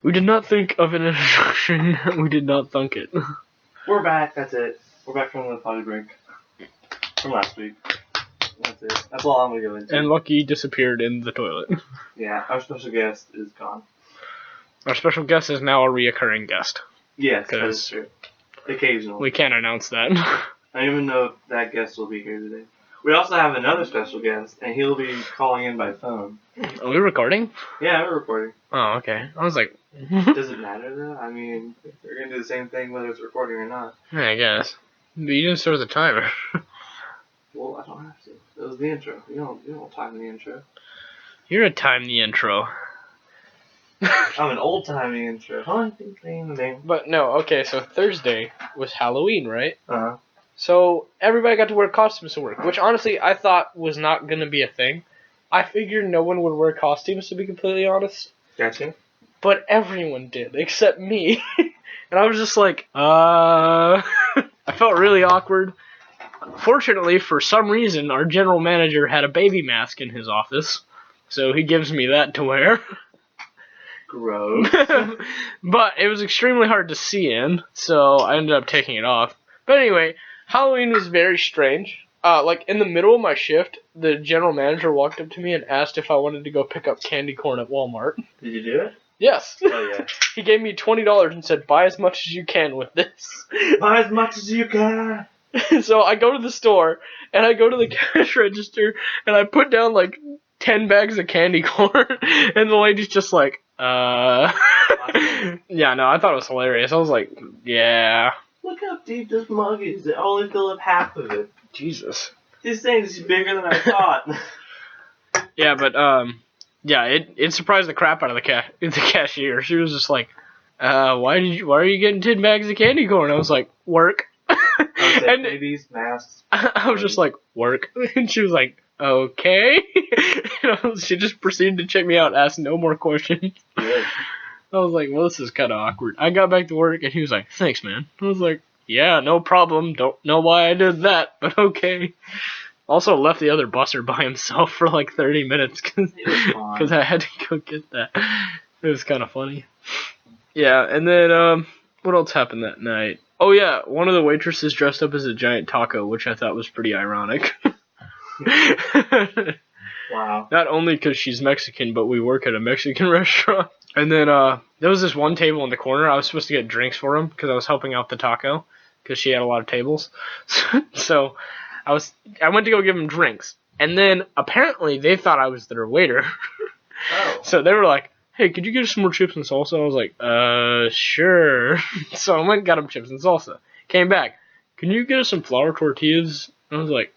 We did not think of an introduction. We did not thunk it. We're back. That's it. We're back from the potty break from last week. That's it. That's all I'm gonna go into. And Lucky disappeared in the toilet. Yeah, our special guest is gone. Our special guest is now a reoccurring guest. Yes, that is true. Occasionally. We can't announce that. I don't even know if that guest will be here today. We also have another special guest, and he'll be calling in by phone. Are we recording? Yeah, we're recording. Oh, okay. I was like... Does it matter, though? I mean, they're going to do the same thing whether it's recording or not. Yeah, I guess. But you didn't start the timer. Well, I don't have to. It was the intro. You don't time the intro. You're a time the intro. I'm an old-timey intro. But no, okay, so Thursday was Halloween, right? Uh-huh. So everybody got to wear costumes to work, which honestly I thought was not going to be a thing. I figured no one would wear costumes, to be completely honest. Gotcha. But everyone did, except me. And I was just like, I felt really awkward. Fortunately, for some reason, our general manager had a baby mask in his office. So he gives me that to wear. Gross. But it was extremely hard to see in, so I ended up taking it off. But anyway, Halloween was very strange. Like, in the middle of my shift, the general manager walked up to me and asked if I wanted to go pick up candy corn at Walmart. Did you do it? Yes. Oh, yeah. He gave me $20 and said, buy as much as you can with this. Buy as much as you can. So I go to the store, and I go to the cash register, and I put down, like, 10 bags of candy corn, and the lady's just like, Yeah, no, I thought it was hilarious. I was like, yeah. Look how deep this mug is. It only filled up half of it. Jesus. This thing is bigger than I thought. Yeah, but, yeah, it surprised the crap out of the cashier. She was just like, why are you getting 10 bags of candy corn? I was like, work. And babies, masks. I was just like, work. And she was like, okay. She just proceeded to check me out, ask no more questions. Good. I was like, well, this is kind of awkward. I got back to work, and he was like, thanks, man. I was like, yeah, no problem. Don't know why I did that, but okay. Also left the other busser by himself for like 30 minutes because I had to go get that. It was kind of funny. Yeah, and then what else happened that night? Oh yeah, one of the waitresses dressed up as a giant taco, which I thought was pretty ironic. Wow. Not only because she's Mexican, but we work at a Mexican restaurant. And then there was this one table in the corner. I was supposed to get drinks for him because I was helping out the taco because she had a lot of tables. So I went to go give him drinks. And then apparently they thought I was their waiter. Oh. So they were like, hey, could you get us some more chips and salsa? I was like, sure. So I went and got him chips and salsa. Came back. Can you get us some flour tortillas? I was like,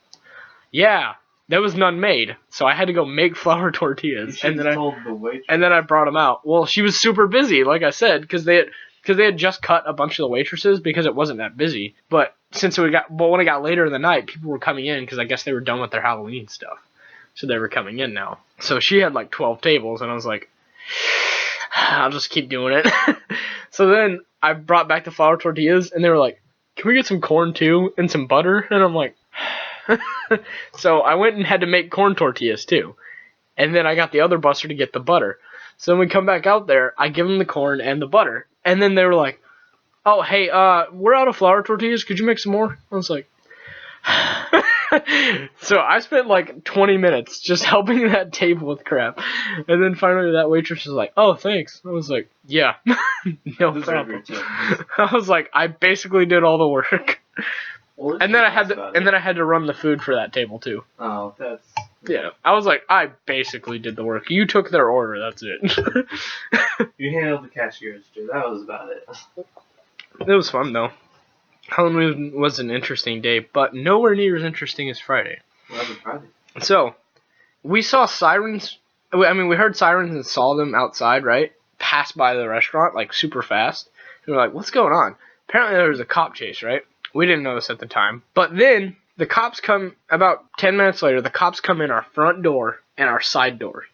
yeah. There was none made, so I had to go make flour tortillas. And then I brought them out. Well, she was super busy, like I said, because they had just cut a bunch of the waitresses because it wasn't that busy. But when it got later in the night, people were coming in because I guess they were done with their Halloween stuff, so they were coming in now. So she had like 12 tables, and I was like, I'll just keep doing it. So then I brought back the flour tortillas, and they were like, can we get some corn too and some butter? And I'm like. So I went and had to make corn tortillas too. And then I got the other busser to get the butter. So when we come back out there, I give them the corn and the butter. And then they were like, oh, hey, we're out of flour tortillas. Could you make some more? I was like... So I spent like 20 minutes just helping that table with crap. And then finally that waitress was like, oh, thanks. I was like, yeah, no problem. I was like, I basically did all the work. Well, and then I had to run the food for that table too. Oh, that's... Yeah, I was like, I basically did the work. You took their order, that's it. You handled the cashier register. That was about it. It was fun though. Halloween was an interesting day, but nowhere near as interesting as Friday. Well, that was Friday. So, we saw sirens. I mean, we heard sirens and saw them outside, right? Pass by the restaurant, like, super fast. And we're like, what's going on? Apparently there was a cop chase, right? We didn't know this at the time. But then, the cops come, about 10 minutes later, the cops come in our front door and our side door.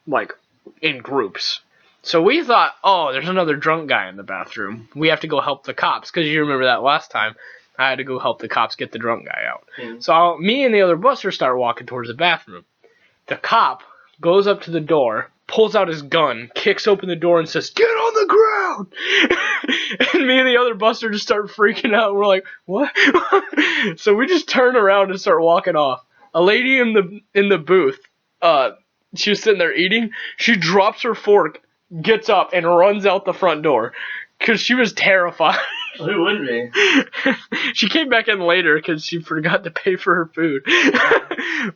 Like, in groups. So we thought, oh, there's another drunk guy in the bathroom. We have to go help the cops. Because you remember that last time, I had to go help the cops get the drunk guy out. Mm-hmm. So me and the other buster start walking towards the bathroom. The cop goes up to the door pulls out his gun, kicks open the door, and says, "Get on the ground!" And me and the other buster just start freaking out. We're like, "What?" So we just turn around and start walking off. A lady in the booth, she was sitting there eating. She drops her fork, gets up, and runs out the front door because she was terrified. Who wouldn't be? She came back in later because she forgot to pay for her food.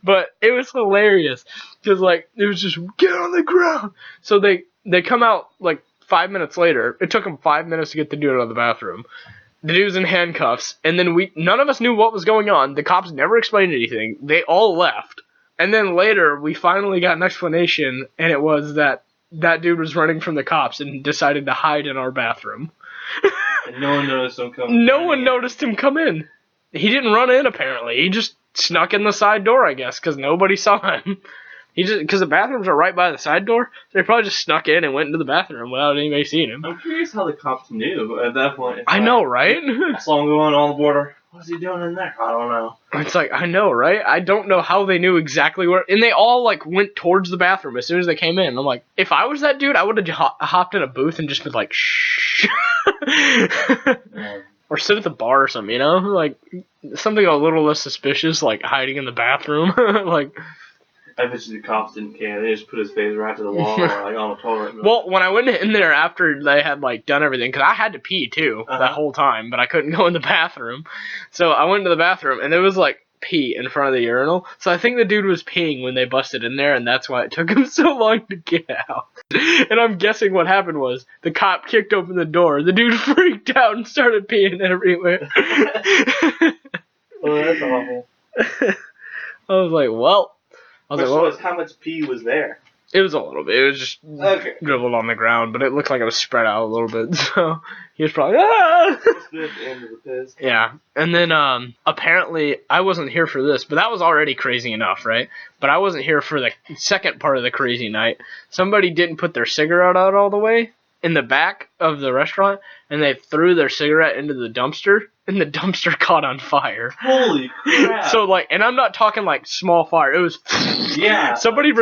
But it was hilarious because like it was just get on the ground. So they come out like 5 minutes later. It took them 5 minutes to get the dude out of the bathroom. The dude was in handcuffs, and then none of us knew what was going on. The cops never explained anything. They all left, and then later we finally got an explanation, and it was that dude was running from the cops and decided to hide in our bathroom. And no one noticed him come. No one noticed him come in. He didn't run in apparently. He just snuck in the side door, I guess, because nobody saw him. Because the bathrooms are right by the side door, so he probably just snuck in and went into the bathroom without anybody seeing him. I'm curious how the cops knew at that point. I know, right? I saw him going on the border. What's he doing in there? I don't know. It's like, I know, right? I don't know how they knew exactly where. And they all, like, went towards the bathroom as soon as they came in. I'm like, if I was that dude, I would have hopped in a booth and just been like, shh. Or sit at the bar or something, you know? Like, something a little less suspicious, like hiding in the bathroom. Like, I bet you the cops didn't care. They just put his face right to the wall or like on the toilet. Well, when I went in there after they had like done everything, because I had to pee too that whole time, but I couldn't go in the bathroom. So I went into the bathroom, and there was like pee in front of the urinal. So I think the dude was peeing when they busted in there, and that's why it took him so long to get out. And I'm guessing what happened was the cop kicked open the door. The dude freaked out and started peeing everywhere. Oh, that's awful. I was like, well. How much pee was there? It was a little bit. It was just dribbled on the ground, but it looked like it was spread out a little bit. So he was probably Yeah. And then apparently I wasn't here for this, but that was already crazy enough, right? But I wasn't here for the second part of the crazy night. Somebody didn't put their cigarette out all the way in the back of the restaurant, and they threw their cigarette into the dumpster, and the dumpster caught on fire. Holy crap! So like, and I'm not talking like small fire. It was somebody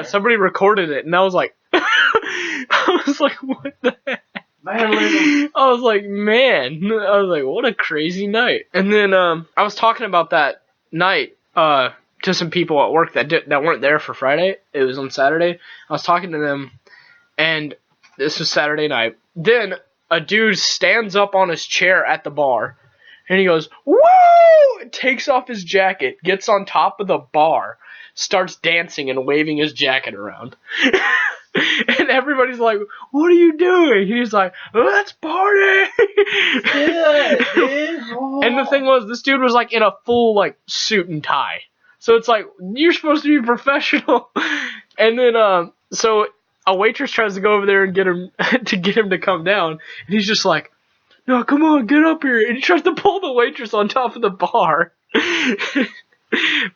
somebody recorded it, and I was like, I was like, what the heck? I was like, what a crazy night. And then I was talking about that night to some people at work that weren't there for Friday. It was on Saturday. I was talking to them, and this was Saturday night. Then a dude stands up on his chair at the bar, and he goes, "Woo!" Takes off his jacket, gets on top of the bar, starts dancing and waving his jacket around. And everybody's like, "What are you doing?" He's like, "Let's party!" And the thing was, this dude was like in a full like suit and tie. So it's like, you're supposed to be professional. And then so a waitress tries to go over there and get him to come down, and he's just like, "No, come on, get up here." And he tries to pull the waitress on top of the bar.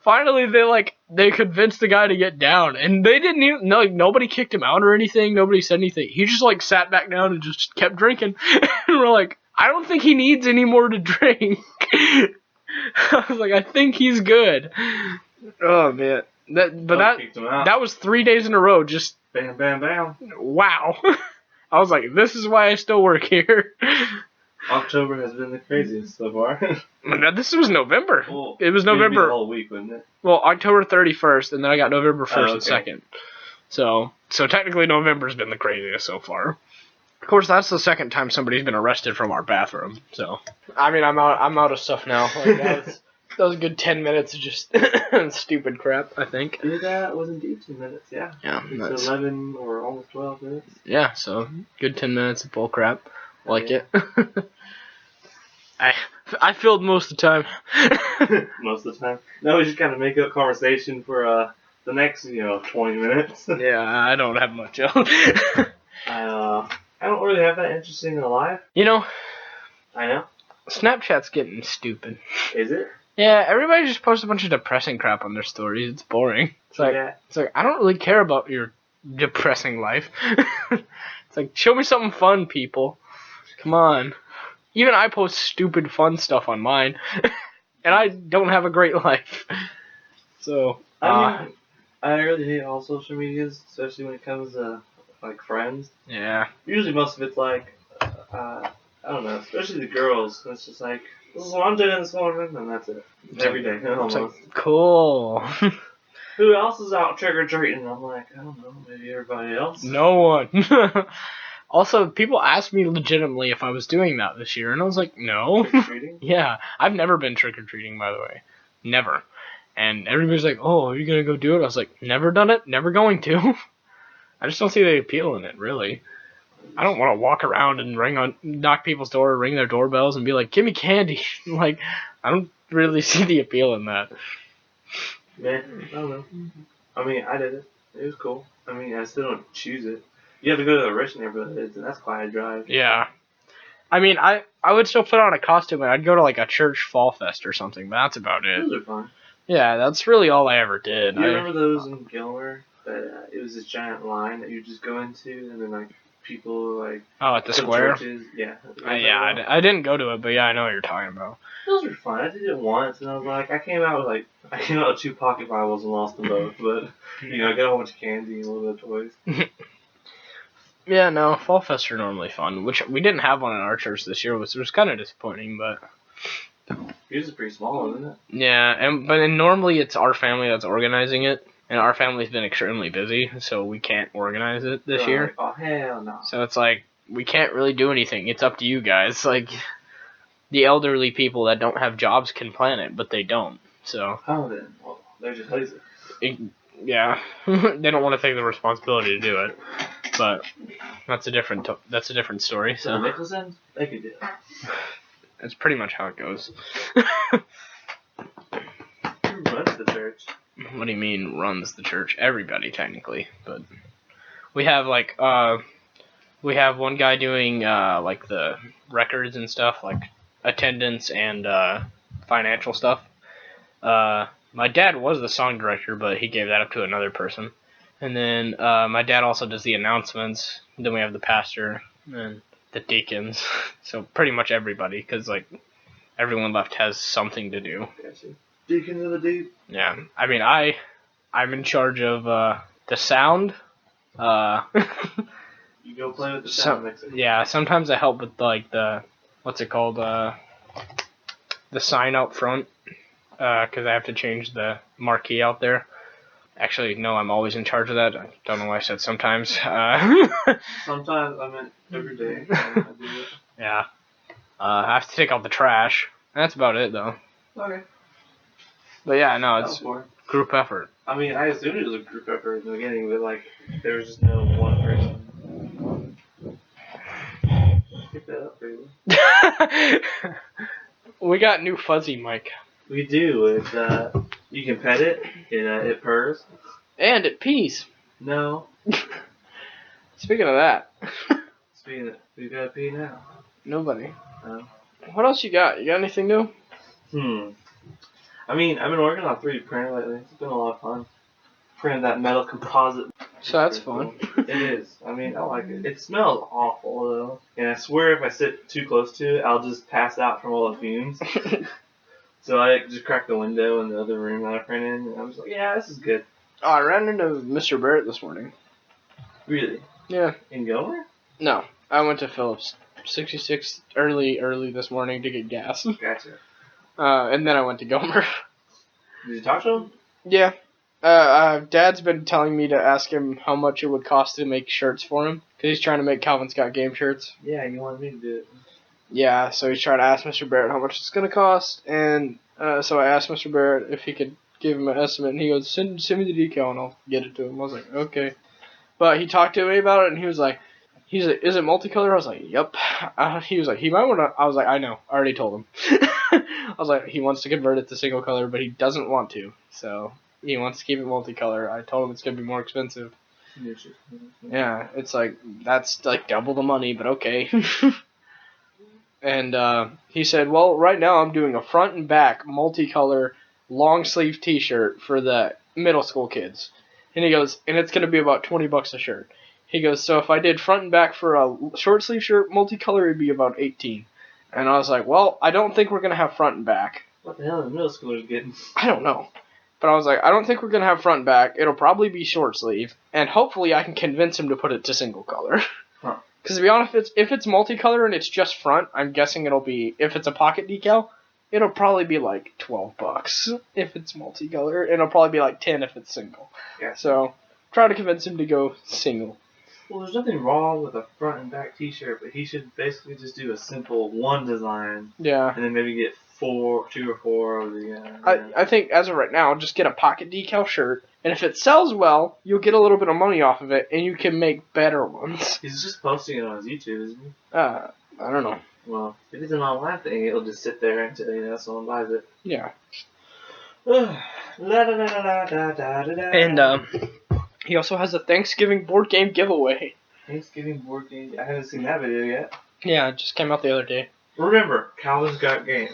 Finally, they convinced the guy to get down, and they didn't even nobody kicked him out or anything. Nobody said anything. He just like sat back down and just kept drinking. And we're like, I don't think he needs any more to drink. I was like, I think he's good. Oh man, that was 3 days in a row. Just bam, bam, bam. Wow. I was like, this is why I still work here. October has been the craziest so far. No, this was November. Well, it was November. The whole week, wasn't it? Well, October 31st, and then I got November 1st and 2nd. So technically November's been the craziest so far. Of course, that's the second time somebody's been arrested from our bathroom. So, I mean, I'm out of stuff now. Like, that was a good 10 minutes of just stupid crap, I think. That was indeed 10 minutes, yeah. Yeah. It's 11 or almost 12 minutes. Yeah, so good 10 minutes of bull crap. Like it. I filled most of the time. Most of the time? No, we just kind of make up conversation for the next, 20 minutes. Yeah, I don't have much else. I don't really have that interesting in life. I know. Snapchat's getting stupid. Is it? Yeah, everybody just posts a bunch of depressing crap on their stories. It's boring. It's like I don't really care about your depressing life. It's like, show me something fun, people. Come on. Even I post stupid fun stuff on mine. And I don't have a great life. So, I mean, I really hate all social medias, especially when it comes to like friends. Yeah. Usually, most of it's like, I don't know, especially the girls. It's just like, this is what I'm doing this morning, and that's it. Every day, almost. It's like, cool. Who else is out trick or treating? I'm like, I don't know, maybe everybody else. No one. Also, people asked me legitimately if I was doing that this year, and I was like, no. Trick or treating? Yeah, I've never been trick-or-treating, by the way. Never. And everybody's like, oh, are you going to go do it? I was like, never done it, never going to. I just don't see the appeal in it, really. I don't want to walk around and knock people's door, ring their doorbells, and be like, give me candy. Like, I don't really see the appeal in that. Yeah, I don't know. I mean, I did it. It was cool. I mean, I still don't choose it. You have to go to the rich neighborhoods, and that's quite a drive. Yeah. I mean, I would still put on a costume, and I'd go to, like, a church fall fest or something, but that's about it. Those are fun. Yeah, that's really all I ever did. You remember those in Gilmer? That it was this giant line that you just go into, and then, like, people, like... Oh, at the square? Churches, yeah. Yeah, I didn't go to it, but yeah, I know what you're talking about. Those were fun. I did it once, and I was like, I came out with 2 pocket Bibles and lost them both, but, you know, I got a whole bunch of candy and a little bit of toys. Yeah, no, fall fests are normally fun, which we didn't have one in our church this year, which was kind of disappointing, but... Yours is pretty small, isn't it? Yeah, but normally it's our family that's organizing it, and our family's been extremely busy, so we can't organize it this year. Like, oh, hell no. So it's like, we can't really do anything. It's up to you guys. Like, the elderly people that don't have jobs can plan it, but they don't, so... Oh, then. Well, they're just lazy. Yeah, they don't want to take the responsibility to do it, but that's a different story. So Nicholson, they could do it. That's pretty much how it goes. Who runs the church? What do you mean runs the church? Everybody technically, but we have we have one guy doing like the records and stuff, like attendance and financial stuff. My dad was the song director, but he gave that up to another person. And then my dad also does the announcements. Then we have the pastor and the deacons. So pretty much everybody, because like everyone left has something to do. Deacons of the deep. Yeah, I mean I'm in charge of the sound. You go play with the sound mixer. Yeah, sometimes I help with like the what's it called the sign out front. Because I have to change the marquee out there. Actually, no, I'm always in charge of that. I don't know why I said sometimes. Sometimes, I meant every day. I do it. Yeah. I have to take out the trash. That's about it, though. Okay. But yeah, no, it's group effort. I mean, I assumed it was a group effort in the beginning, but like, there was just no one person. Pick that up, baby. We got new fuzzy mic. We do. You can pet it. It purrs. And it pees. No. Speaking of that. We gotta pee now. Nobody. No. What else you got? You got anything new? I mean, I've been working on 3D printer lately. It's been a lot of fun. Printing that metal composite. So that's fun. It is. I mean, I like it. It smells awful, though. And I swear if I sit too close to it, I'll just pass out from all the fumes. So I just cracked the window in the other room that I printed in, and I was like, yeah, this is good. Oh, I ran into Mr. Barrett this morning. Really? Yeah. In Gomer? No. I went to Phillips 66 early this morning to get gas. Gotcha. And then I went to Gomer. Did you talk to him? Yeah. Dad's been telling me to ask him how much it would cost to make shirts for him. Because he's trying to make Calvin Scott game shirts. Yeah, you wanted me to do it. Yeah, so he's trying to ask Mr. Barrett how much it's going to cost. And so I asked Mr. Barrett if he could give him an estimate. And he goes, send me the decal and I'll get it to him. I was like, okay. But he talked to me about it and he was like, is it multicolor? I was like, yep. He was like, he might want to. I was like, I know. I already told him. I was like, he wants to convert it to single color, but he doesn't want to. So he wants to keep it multicolor. I told him it's going to be more expensive. Yeah, it's like, that's like double the money, but okay. And he said, well, right now I'm doing a front and back multicolor long sleeve t-shirt for the middle school kids. And he goes, and it's going to be about $20 a shirt. He goes, so if I did front and back for a short sleeve shirt, multicolor, it'd be about $18. And I was like, well, I don't think we're going to have front and back. What the hell are the middle schoolers getting? I don't know. But I was like, I don't think we're going to have front and back. It'll probably be short sleeve. And hopefully I can convince him to put it to single color. Because to be honest, if it's multicolor and it's just front, I'm guessing it'll be, if it's a pocket decal, it'll probably be like $12 if it's multicolor. And it'll probably be like 10 if it's single. Yeah. So try to convince him to go single. Well, there's nothing wrong with a front and back t-shirt, but he should basically just do a simple one design. Yeah. And then maybe get 2 or 4 of the... I think as of right now, just get a pocket decal shirt, and if it sells well, you'll get a little bit of money off of it, and you can make better ones. He's just posting it on his YouTube, isn't he? I don't know. Well, if it's an online thing, it'll just sit there until someone buys it. Yeah. And he also has a Thanksgiving board game giveaway. Thanksgiving board game. I haven't seen that video yet. Yeah, it just came out the other day. Remember, Calvin's got game.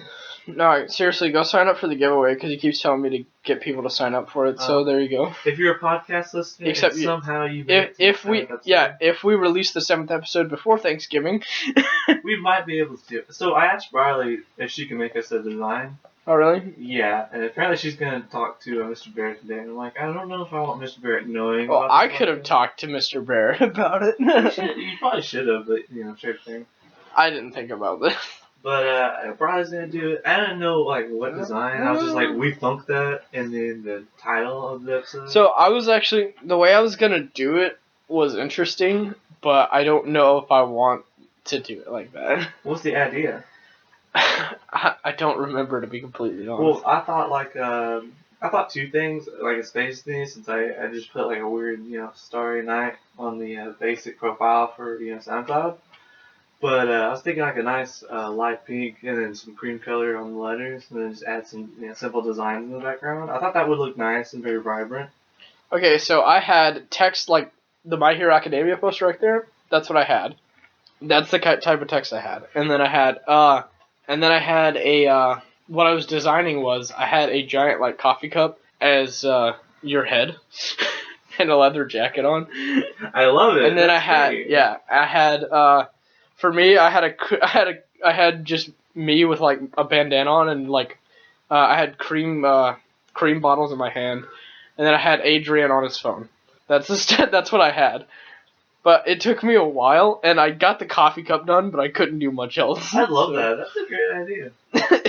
No, seriously, go sign up for the giveaway because he keeps telling me to get people to sign up for it. So there you go. If you're a podcast listener, Except and somehow you if we release the 7th episode before Thanksgiving, we might be able to do it. So I asked Riley if she can make us a design. Oh really? Yeah, and apparently she's gonna talk to Mr. Barrett today. And I'm like, I don't know if I want Mr. Barrett knowing. Well, I could have talked to Mr. Barrett about it. You probably should have, but sure thing. I didn't think about this. But Riley's gonna do it. I didn't know what design. I was just like, we Thunk That, and then the title of the episode. So I was actually, the way I was gonna do it was interesting, but I don't know if I want to do it like that. What's the idea? I don't remember, to be completely honest. Well, I thought 2 things, like a space thing, since I just put like a weird, starry night on the basic profile for, SoundCloud. But I was thinking like a nice light pink and then some cream color on the letters, and then just add some simple designs in the background. I thought that would look nice and very vibrant. Okay, so I had text like the My Hero Academia poster right there. That's what I had. That's the type of text I had. And then I had a what I was designing was I had a giant like coffee cup as your head and a leather jacket on. I love it. And then I had for me I had just me with like a bandana on, and like I had cream bottles in my hand, and then I had Adrian on his phone. That's what I had. But it took me a while, and I got the coffee cup done, but I couldn't do much else. I love that. That's a great idea.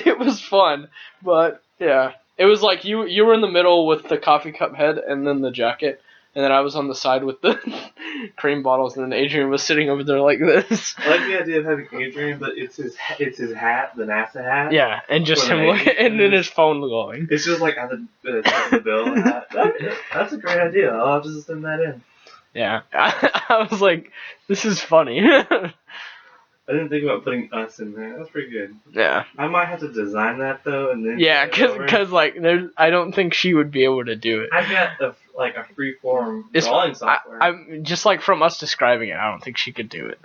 It was fun, but yeah. It was like you were in the middle with the coffee cup head and then the jacket, and then I was on the side with the cream bottles, and then Adrian was sitting over there like this. I like the idea of having Adrian, but it's his hat, the NASA hat. Yeah, and just him looking, and then his phone going. It's just like on the bill hat. That's a great idea. I'll have to send that in. Yeah, I was like, this is funny. I didn't think about putting us in there. That's pretty good. Yeah. I might have to design that though, and then. Yeah, cause like I don't think she would be able to do it. I got a free-form drawing software. I'm just like from us describing it, I don't think she could do it.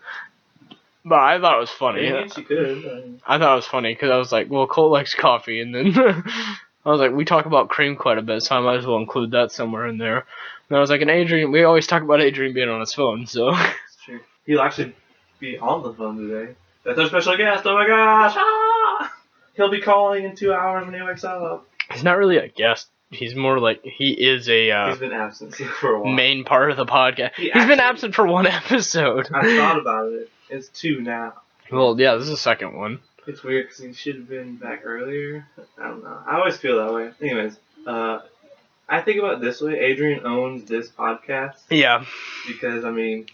But I thought it was funny. Maybe she could. I thought it was funny because I was like, well, Colt likes coffee, and then I was like, we talk about cream quite a bit, so I might as well include that somewhere in there. And I was like, and Adrian, we always talk about Adrian being on his phone, so. That's true. He'll actually be on the phone today. That's our special guest. Oh my gosh! Ah! He'll be calling in 2 hours when he wakes up. He's not really a guest. He's more like he is a. He's been absent for a while. Main part of the podcast. He's been absent for 1 episode. I thought about it. It's 2 now. Well, yeah, this is the second one. It's weird because he should have been back earlier. I don't know. I always feel that way. Anyways, I think about it this way. Adrian owns this podcast. Yeah. Because, I mean,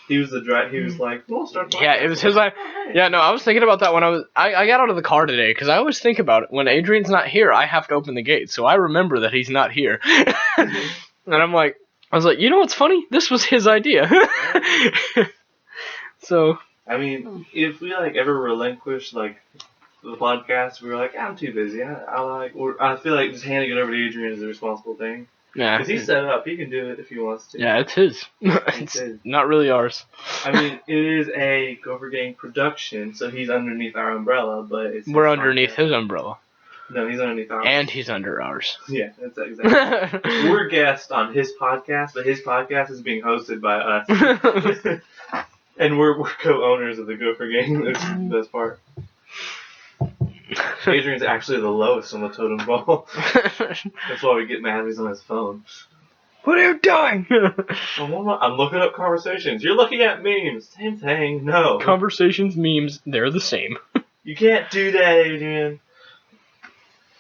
he was he was like, we'll start podcast. Yeah, it was his idea. Yeah, no, I was thinking about that when I got out of the car today, because I always think about it. When Adrian's not here, I have to open the gate, so I remember that he's not here. And I was like, you know what's funny? This was his idea. So. I mean, if we ever relinquish the podcast, we were like, I'm too busy. I feel like just handing it over to Adrian is the responsible thing. Yeah. Because he set it up. He can do it if he wants to. Yeah, it's his. It's not really ours. I mean, it is a Gopher Gang production, so he's underneath our umbrella, but we're underneath his umbrella. No, he's underneath ours. And he's under ours. Yeah, that's exactly. We're guests on his podcast, but his podcast is being hosted by us. And we're co-owners of the Gopher Gang. That's the best part. Adrian's actually the lowest on the totem pole. That's why we get mad when he's on his phone. What are you doing? I'm looking up conversations. You're looking at memes. Same thing. No. Conversations, memes, they're the same. You can't do that, Adrian.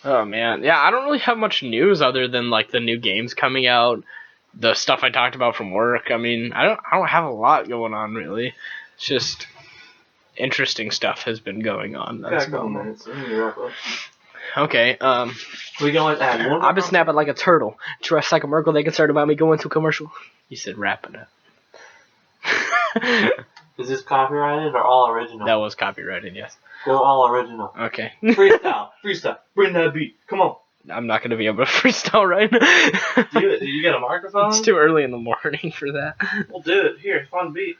Oh man, yeah, I don't really have much news other than like the new games coming out, the stuff I talked about from work. I mean, I don't have a lot going on really. It's just interesting stuff has been going on. That's a couple minutes. We need to wrap up. Okay, We can always add one. I've been snapping like a turtle. Dressed like a Merkle, they concerned about me going to a commercial. You said wrapping it. Is this copyrighted or all original? That was copyrighted, yes. Go all original. Okay. Freestyle. Bring that beat. Come on. I'm not going to be able to freestyle right now. Do it. You got a microphone? It's too early in the morning for that. We'll do it. Here, fun beat.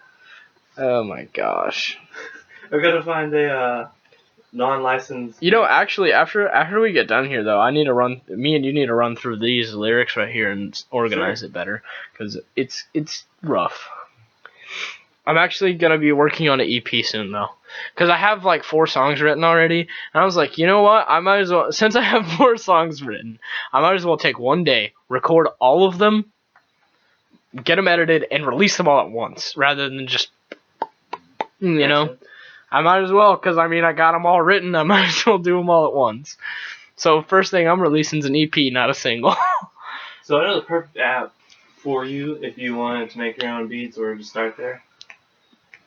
Oh my gosh. I've got to find a non-licensed. You know, actually, after we get done here, though, me and you need to run through these lyrics right here and organize it better, because it's rough. I'm actually going to be working on an EP soon, though, because I have like 4 songs written already, and I was like, you know what, I might as well, since I have 4 songs written, I might as well take one day, record all of them, get them edited, and release them all at once, rather than just, you know. I might as well, because, I mean, I got them all written. I might as well do them all at once. So, first thing I'm releasing is an EP, not a single. So, I know the perfect app for you if you wanted to make your own beats or to start there.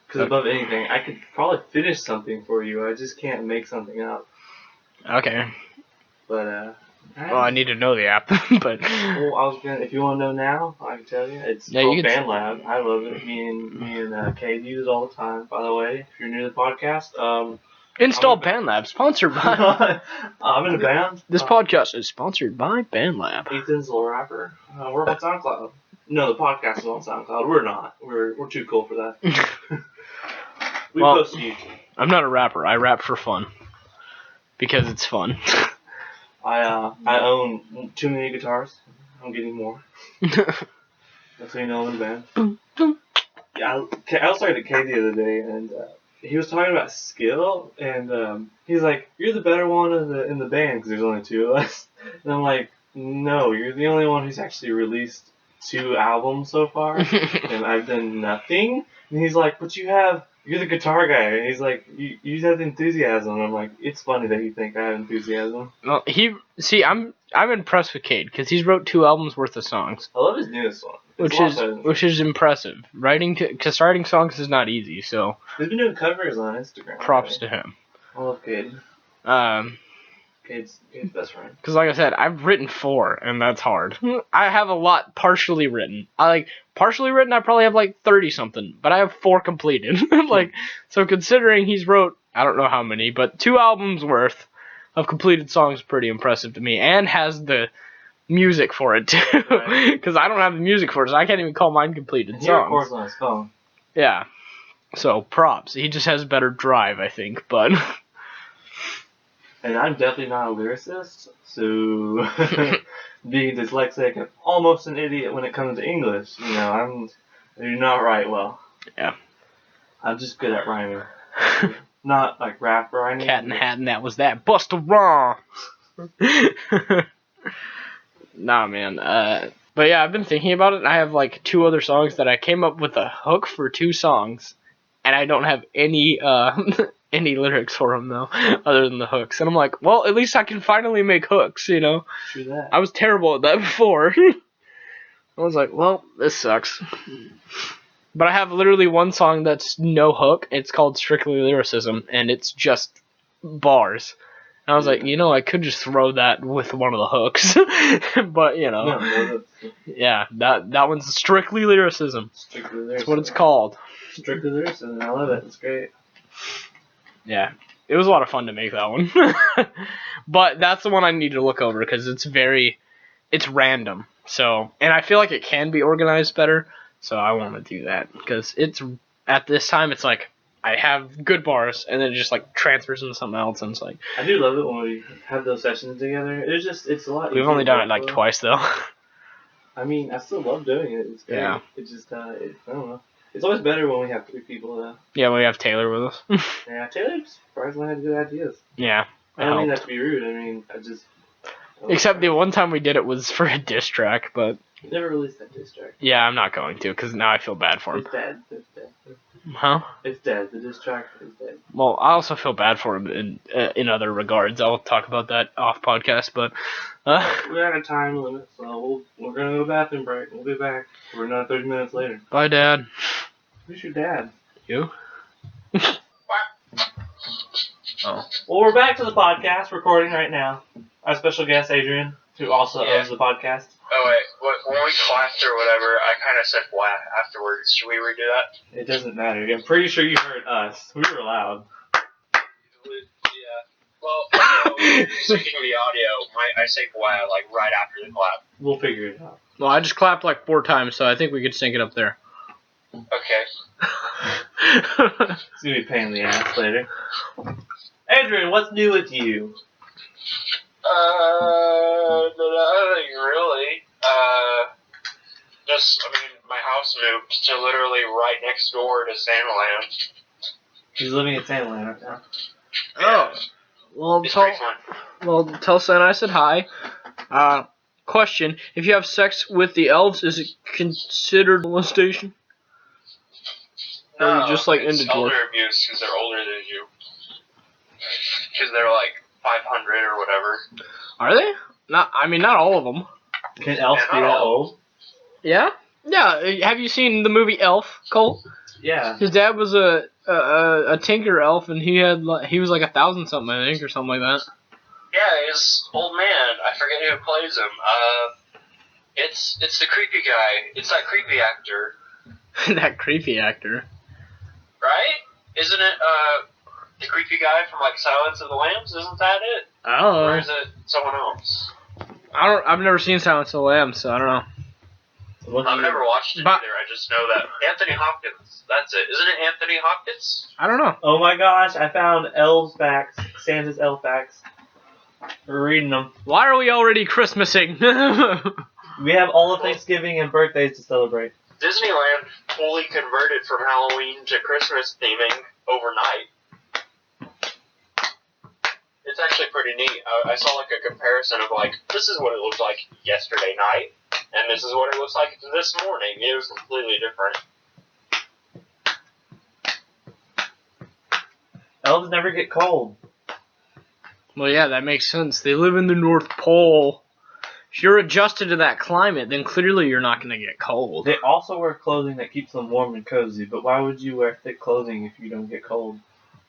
Because above anything, I could probably finish something for you. I just can't make something up. Okay. But, well, I need to know the app, but... Well, if you want to know now, I can tell you. It's called BandLab. I love it. Me and Kate use it all the time, by the way. If you're new to the podcast, install BandLab, sponsored by... I'm in a band. This podcast is sponsored by BandLab. Ethan's a little rapper. We're on SoundCloud. No, the podcast is on SoundCloud. We're not. We're too cool for that. We post to YouTube. I'm not a rapper. I rap for fun. Because it's fun. I own too many guitars. I'm getting more. That's how you know I'm in a band. Yeah, I was talking to Kay the other day, and he was talking about skill, and he's like, "You're the better one in the band because there's only 2 of us." And I'm like, "No, you're the only one who's actually released 2 albums so far, and I've done nothing." And he's like, "But you're the guitar guy," and he's like, you have enthusiasm. And I'm like, it's funny that you think I have enthusiasm. Well, I'm impressed with Cade because he's wrote 2 albums worth of songs. I love his newest one, which is impressive. Writing songs is not easy, so he's been doing covers on Instagram. Props to him. I love Cade. Cade's best friend. Because like I said, I've written 4, and that's hard. I have a lot partially written. I probably have like 30 something, but I have 4 completed. So considering he's wrote, I don't know how many, but 2 albums worth of completed songs is pretty impressive to me, and has the music for it too. Because I don't have the music for it, so I can't even call mine completed songs. He records on his phone. Yeah. So props. He just has better drive, I think, but... And I'm definitely not a lyricist, so being dyslexic and almost an idiot when it comes to English, I do not write well. Yeah. I'm just good at rhyming. Not like rap rhyming. Cat in the Hat, and that was that. Busta Rhymes! Nah, man. But yeah, I've been thinking about it, and I have like 2 other songs that I came up with a hook for 2 songs, and I don't have any any lyrics for them though, other than the hooks. And I'm like, well, at least I can finally make hooks, True that. I was terrible at that before. I was like, well, this sucks. But I have literally 1 song that's no hook. It's called Strictly Lyricism, and it's just bars. And I was like, I could just throw that with one of the hooks. But, yeah, that one's Strictly Lyricism. Strictly Lyricism. That's what it's called. Strictly Lyricism. I love it. It's great. Yeah, it was a lot of fun to make that one. But that's the one I need to look over because it's random. So, and I feel like it can be organized better. So I want to do that because at this time it's like I have good bars and then it just like transfers into something else and it's like. I do love it when we have those sessions together. It's a lot. We've only done it like twice though. I mean, I still love doing it. It's great. Yeah. It's just I don't know. It's always better when we have 3 people, though. Yeah, we have Taylor with us. Yeah, Taylor surprisingly had good ideas. Yeah. I don't mean that to be rude. I mean, Except the one time we did it was for a diss track, but... You never released that diss track. Yeah, I'm not going to, because now I feel bad for him. It's dead. It's dead. Huh? It's dead. The diss track is dead. Well, I also feel bad for him in other regards. I'll talk about that off podcast, but... We're at a time limit, so we're going to go bathroom break. We'll be back. We're another 30 minutes later. Bye, Dad. Who's your dad? You? Oh. Well, we're back to the podcast, recording right now. Our special guest, Adrian, who also owns the podcast. Oh, wait. When we clapped or whatever, I kind of said whack afterwards. Should we redo that? It doesn't matter. I'm pretty sure you heard us. We were loud. Yeah. Well, syncing the audio, I say whack, like, right after the clap. We'll figure it out. Well, I just clapped like 4 times, so I think we could sync it up there. Okay. It's going to be a pain in the ass later. Adrian, what's new with you? Nothing really. My house moved to literally right next door to Santaland. He's living in Santaland right now. Oh. Well, It's pretty fun. tell Santa I said hi. Question. If you have sex with the elves, is it considered molestation? Or are you just like it's into elder abuse because they're older than you. Because they're like 500 or whatever. Are they? Not all of them. Can elves be that old? Yeah? Yeah. Have you seen the movie Elf, Cole? Yeah. His dad was a tinker elf, and he was like 1,000 something, I think, or something like that. Yeah, his old man. I forget who plays him. It's the creepy guy. It's that creepy actor. That creepy actor. Right? Isn't it, the creepy guy from, like, Silence of the Lambs? Isn't that it? I don't know. Or is it someone else? I've never seen Silence of the Lambs, so I don't know. I've never watched it either. I just know that. Anthony Hopkins. That's it. Isn't it Anthony Hopkins? I don't know. Oh my gosh, I found elves facts. Santa's elf facts. We're reading them. Why are we already Christmasing? We have all of Thanksgiving and birthdays to celebrate. Disneyland fully converted from Halloween to Christmas theming overnight. It's actually pretty neat. I saw like a comparison of like, this is what it looked like yesterday night, and this is what it looks like this morning. It was completely different. Elves never get cold. Well, yeah, that makes sense. They live in the North Pole. If you're adjusted to that climate, then clearly you're not going to get cold. They also wear clothing that keeps them warm and cozy, but why would you wear thick clothing if you don't get cold?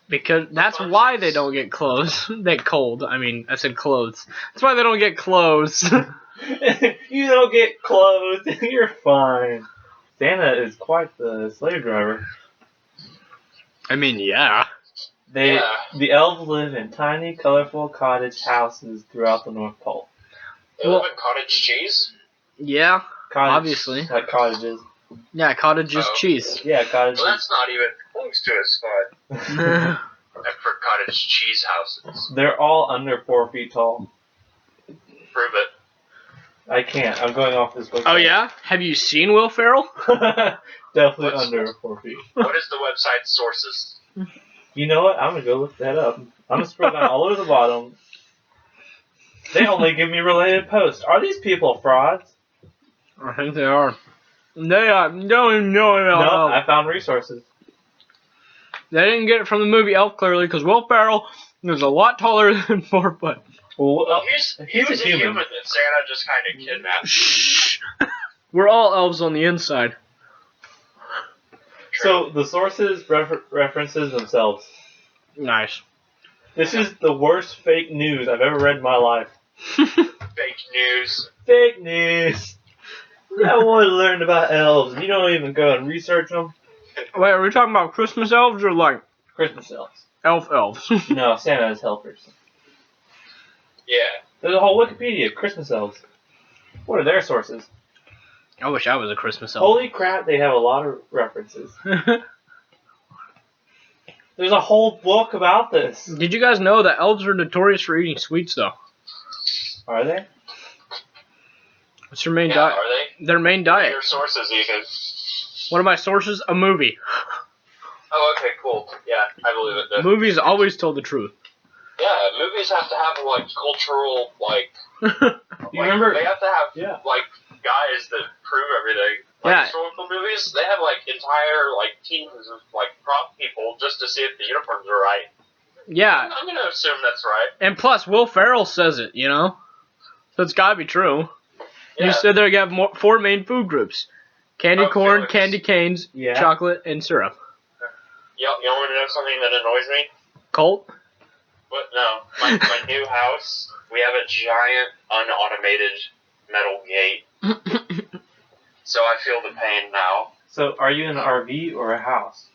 Because that's why they don't get clothes. Cold. I mean, I said clothes. That's why they don't get clothes. You don't get clothes. You're fine. Santa is quite the slave driver. I mean, yeah. The elves live in tiny, colorful cottage houses throughout the North Pole. They live in cottage cheese? Yeah, obviously. Like cottages. Yeah, cottage is cheese. Yeah, cottages. Well, that's not even close to a spot. For cottage cheese houses. They're all under 4 feet tall. Prove it. I can't. I'm going off this book. Oh, yeah? Have you seen Will Ferrell? Definitely under 4 feet. What is the website's sources? You know what? I'm going to go look that up. I'm going to scroll down all the way to the bottom. They only give me related posts. Are these people frauds? I think they are. They don't even know about No, Elf. I found resources. They didn't get it from the movie Elf, clearly, because Will Ferrell is a lot taller than 4 foot. Well, he he's was a human that Santa just kind of kidnapped. Shh. We're all elves on the inside. So the sources references themselves. Nice. This is the worst fake news I've ever read in my life. Fake news. Fake news. I want to learn about elves. You don't even go and research them. Wait, are we talking about Christmas elves or like Christmas elves. elves? No, Santa's helpers. Yeah. There's a whole Wikipedia of Christmas elves. What are their sources? I wish I was a Christmas elf. Holy crap, they have a lot of references. There's a whole book about this. Did you guys know that elves are notorious for eating sweets, though? Are they? What's their main diet? Are they? Their main diet. Your sources, even. One of my sources, a movie. Oh, okay, cool. Yeah, I believe it. Then. Movies always tell the truth. Yeah, movies movies have to have like cultural You remember? They have to have Yeah. like guys that prove everything. Like Yeah. historical movies, they have like entire like teams of like prop people just to see if the uniforms are right. Yeah. I'm gonna assume that's right. And plus, Will Ferrell says it, you know? So it's gotta be true. Yeah. You said they have 4 main food groups. Candy corn, Felix. candy canes, Yeah. chocolate, and syrup. You want to know something that annoys me? Colt? What? No. My new house, we have a giant unautomated metal gate. So I feel the pain now. So, are you in an RV or a house?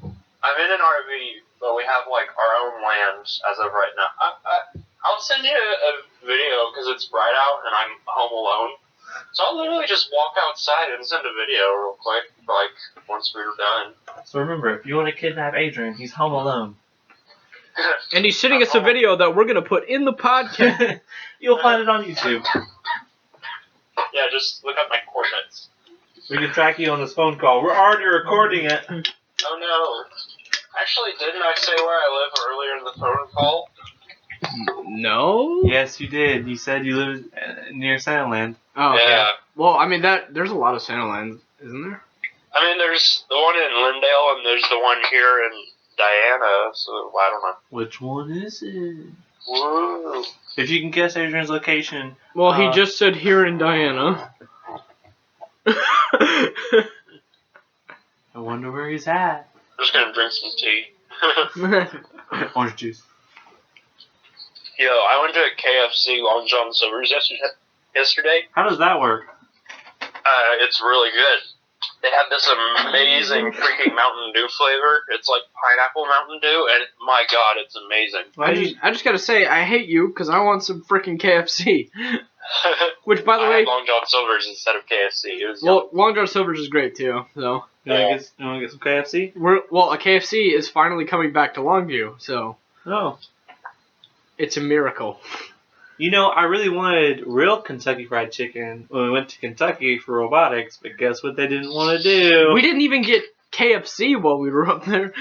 I'm in an RV, but we have like our own land as of right now. I'll send you a video because it's bright out and I'm home alone. So I'll literally just walk outside and send a video real quick, like once we're done. So remember, if you want to kidnap Adrian, he's home alone. And he's sending us a video that we're going to put in the podcast. You'll find it on YouTube. Yeah, just look up my coordinates. We can track you on this phone call. We're already recording it. Oh no. Actually, didn't I say where I live earlier in the phone call? No? Yes, you did. You said you live near Sandland. Oh, Yeah. Well, I mean, there's a lot of Santa Lands, isn't there? I mean, there's the one in Lindale and there's the one here in Diana, so I don't know. Which one is it? Woo. If you can guess Adrian's location. Well, he just said here in Diana. I wonder where he's at. I'm just gonna drink some tea. Orange juice. Yo, I went to a KFC Long John Silver's yesterday. How does that work? It's really good. They have this amazing freaking Mountain Dew flavor. It's like pineapple Mountain Dew, and my god, it's amazing. I just gotta say, I hate you because I want some freaking KFC. Which, by the I way, had Long John Silver's instead of KFC. It was well, Long John Silver's is great too. So, You want to get some KFC? a KFC is finally coming back to Longview, so No. it's a miracle. You know, I really wanted real Kentucky Fried Chicken when we went to Kentucky for robotics, but guess what they didn't want to do? We didn't even get KFC while we were up there.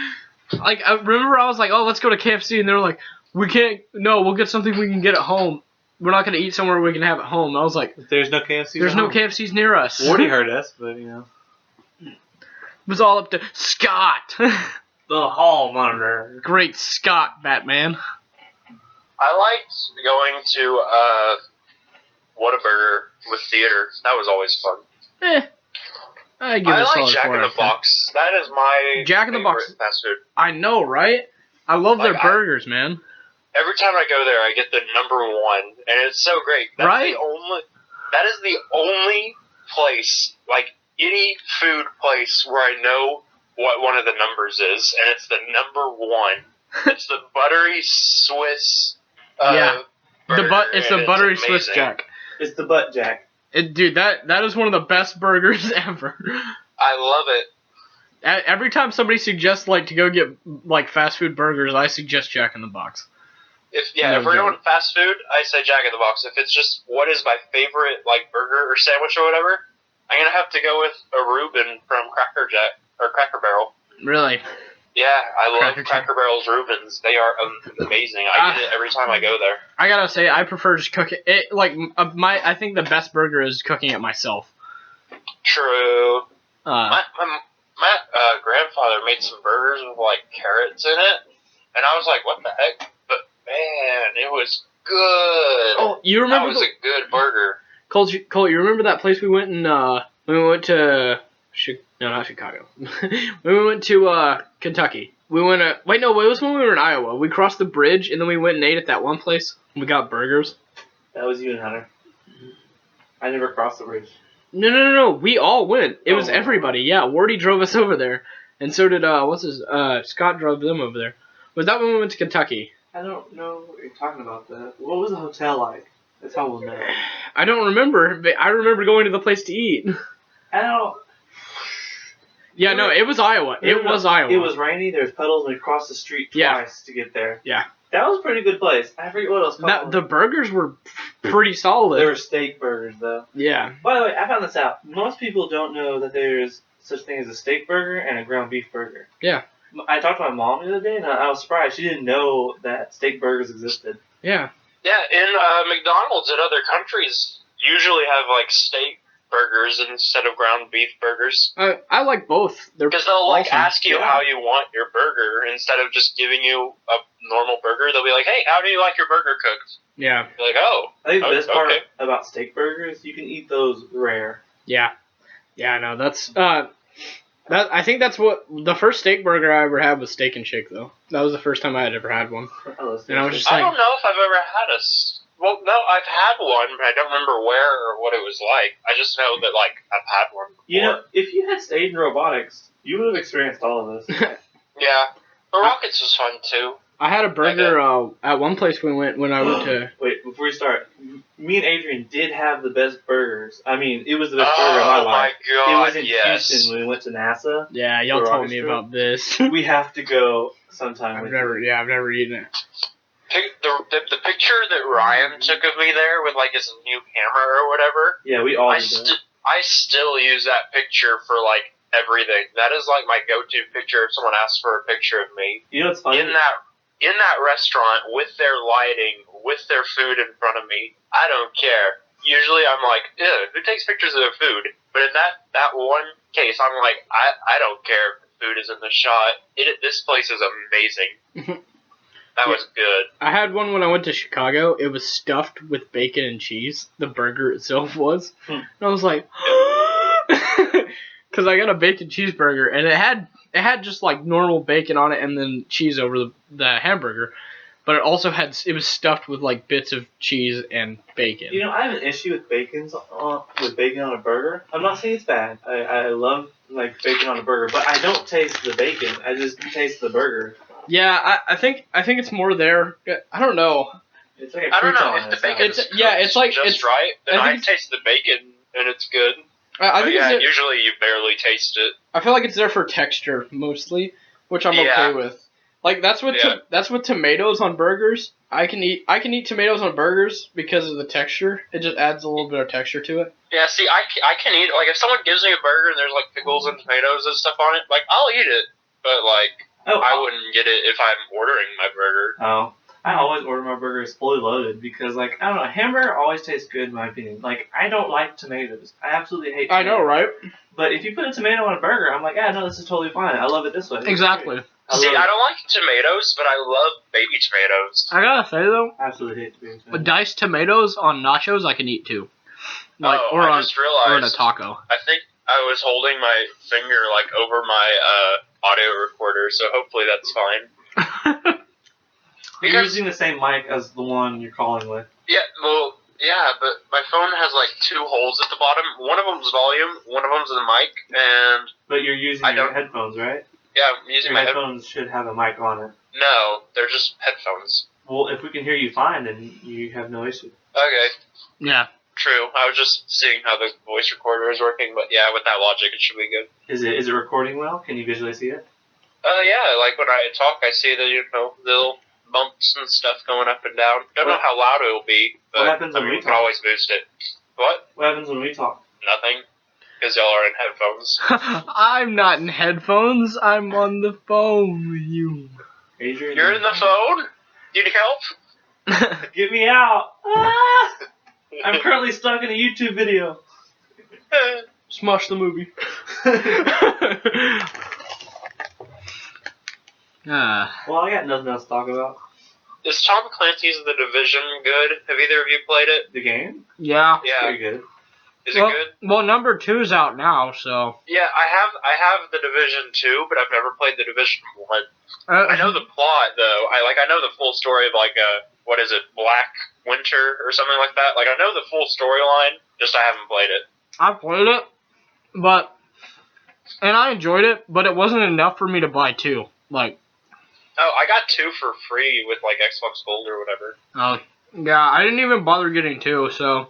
Like, I remember I was like, oh, let's go to KFC, and they were like, we can't, no, we'll get something we can get at home. We're not going to eat somewhere we can have at home. I was like, There's no KFC. there's no KFCs near us. Wardy heard us, but you know. It was all up to Scott. The hall monitor. Great Scott, Batman. I liked going to Whataburger with theater. That was always fun. I give I it a like solid Jack 4 in the out of 10. Box. That is my Jack in the favorite Box. fast food. I know, right? I love their Like, burgers, man. Every time I go there, I get the number one, and it's so great. That's Right? That is the only place, like any food place, where I know what one of the numbers is, and it's the number one. It's the buttery Swiss. Yeah. Burger, It's and the buttery Swiss amazing. Jack. It's the butt jack. Dude, that is one of the best burgers ever. I love it. Every time somebody suggests like to go get like fast food burgers, I suggest Jack in the Box. If No we're joke. doing fast food, I say Jack in the Box. If it's just what is my favorite like burger or sandwich or whatever, I'm gonna have to go with a Reuben from Cracker Jack or Cracker Barrel. Really? Yeah, I love Cracker Cracker Barrel's Reubens. They are amazing. I get it every time I go there. I gotta say, I prefer just cooking it. Like I think the best burger is cooking it myself. True. Uh, My grandfather made some burgers with like carrots in it, and I was like, "What the heck?" But man, it was good. oh, you remember? That was a good burger. Colt, you remember that place we went and when we went to no, not Chicago. When we went to Kentucky. We went wait, no, it was when we were in Iowa. We crossed the bridge and then we went and ate at that one place. We got burgers. That was you and Hunter. I never crossed the bridge. No. We all went. It was Oh. everybody. Yeah, Wardy drove us over there, and so did Scott drove them over there. Was that when we went to Kentucky? I don't know what you're talking about. What was the hotel like? That's how we'll know. I don't remember, but I remember going to the place to eat. I don't. Yeah, no, it was Iowa. It was Iowa. It was rainy. There's puddles, and we crossed the street twice to get there. Yeah. That was a pretty good place. I forget what it was called. The burgers were pretty solid. They were steak burgers, though. Yeah. By the way, I found this out. Most people don't know that there's such thing as a steak burger and a ground beef burger. Yeah. I talked to my mom the other day, and I was surprised. She didn't know that steak burgers existed. Yeah. Yeah, in McDonald's in other countries usually have like steak burgers instead of ground beef burgers. I like both. They're Because they'll like awesome. ask you how you want your burger instead of just giving you a normal burger. They'll be like, "Hey, how do you like your burger cooked?" Yeah. You're like, "Oh." I think the best part okay. about steak burgers, you can eat those rare. Yeah. Yeah, no, that's I think that's what the first steak burger I ever had was Steak and Shake though. That was the first time I had ever had one. And I was just I like, don't know if I've ever had well, no, I've had one, but I don't remember where or what it was like. I just know that like I've had one before. You know, if you had stayed in robotics, you would have experienced all of this. Yeah, but Rockets was fun too. I had a burger at one place when I went to. Wait, before we start, me and Adrian did have the best burgers. I mean, it was the best burger of my life. Oh my god, it was in Houston when we went to NASA. Yeah, y'all told me about this. We have to go sometime. I've never eaten it. The picture that Ryan took of me there with like his new camera or whatever. Yeah, we all did that. I still use that picture for like everything. That is like my go-to picture if someone asks for a picture of me. You know what's funny? In that restaurant with their lighting, with their food in front of me, I don't care. Usually I'm like, ew, who takes pictures of their food? But in that one case, I'm like, I don't care if the food is in the shot. This place is amazing. That was good. I had one when I went to Chicago. It was stuffed with bacon and cheese. The burger itself was. And I was like, because I got a bacon cheeseburger, and it had just like normal bacon on it and then cheese over the hamburger. But it also was stuffed with like bits of cheese and bacon. You know, I have an issue with bacon on a burger. I'm not saying it's bad. I love like bacon on a burger, but I don't taste the bacon. I just taste the burger. Yeah, I think it's more there. I don't know. It's like I don't know if the bacon's it's like just right. Then I taste the bacon and it's good. I think usually you barely taste it. I feel like it's there for texture mostly, which I'm okay with. Like that's what tomatoes on burgers. I can eat tomatoes on burgers because of the texture. It just adds a little bit of texture to it. Yeah, see, I can eat like if someone gives me a burger and there's like pickles and tomatoes and stuff on it, like I'll eat it, but like. I wouldn't get it if I'm ordering my burger. Oh. I always order my burgers fully loaded because, like, I don't know, a hamburger always tastes good in my opinion. Like, I don't like tomatoes. I absolutely hate tomatoes. I know, right? But if you put a tomato on a burger, I'm like, yeah, no, this is totally fine. I love it this way. Exactly. I don't like tomatoes, but I love baby tomatoes. I gotta say, though, I absolutely hate tomatoes. Diced tomatoes on nachos I can eat, too. Like, I just realized, or in a taco. I think I was holding my finger, like, over my, audio recorder, so hopefully that's fine. You're using the same mic as the one you're calling with. Yeah, well, yeah, but my phone has like two holes at the bottom. One of them's volume, one of them's the mic, and... But you're using your headphones, right? Yeah, I'm using my headphones. Should have a mic on it. No, they're just headphones. Well, if we can hear you fine, then you have no issue. Okay. Yeah. True. I was just seeing how the voice recorder is working, but yeah, with that logic, it should be good. Is it recording well? Can you visually see it? Yeah, like when I talk, I see the, little bumps and stuff going up and down. Don't know how loud it'll be, but what happens when we can always boost it. What? What happens when we talk? Nothing, because y'all are in headphones. I'm not in headphones. I'm on the phone with you. Adrian, you're in the phone? You need help? Get me out! Ah! I'm currently stuck in a YouTube video. Smush the movie. Well, I got nothing else to talk about. Is Tom Clancy's The Division good? Have either of you played it? The game? Yeah. Yeah. Pretty good. Is it good? Well, number 2's out now, so. Yeah, I have The Division 2, but I've never played The Division 1. I know the plot though. I know the full story of like what is it, Black Winter or something like that. Like I know the full storyline, just I haven't played it. I played it, and I enjoyed it, but it wasn't enough for me to buy 2. Like. Oh, I got 2 for free with like Xbox Gold or whatever. Oh, yeah, I didn't even bother getting 2, so.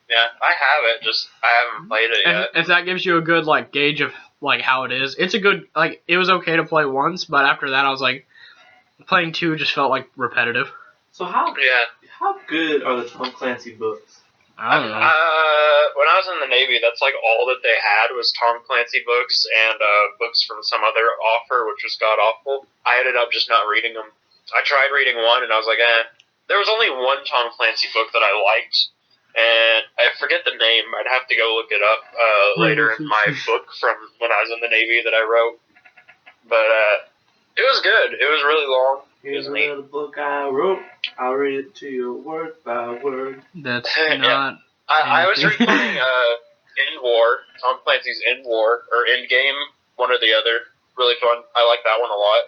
Yeah, I have it, just I haven't played it yet. If that gives you a good like gauge of like how it is, it's a good like it was okay to play once, but after that I was like playing 2 just felt like repetitive. So how good are the Tom Clancy books? I don't know. When I was in the Navy, that's like all that they had was Tom Clancy books and books from some other author, which was god awful. I ended up just not reading them. I tried reading one and I was like, there was only one Tom Clancy book that I liked, and I forget the name. I'd have to go look it up later in my book from when I was in the Navy that I wrote. But it was good. It was really long. Here's another book I wrote. I'll read it to you word by word. That's Yeah. not. I was anything. reading End War, Tom Clancy's End War, or End Game, one or the other. Really fun. I like that one a lot.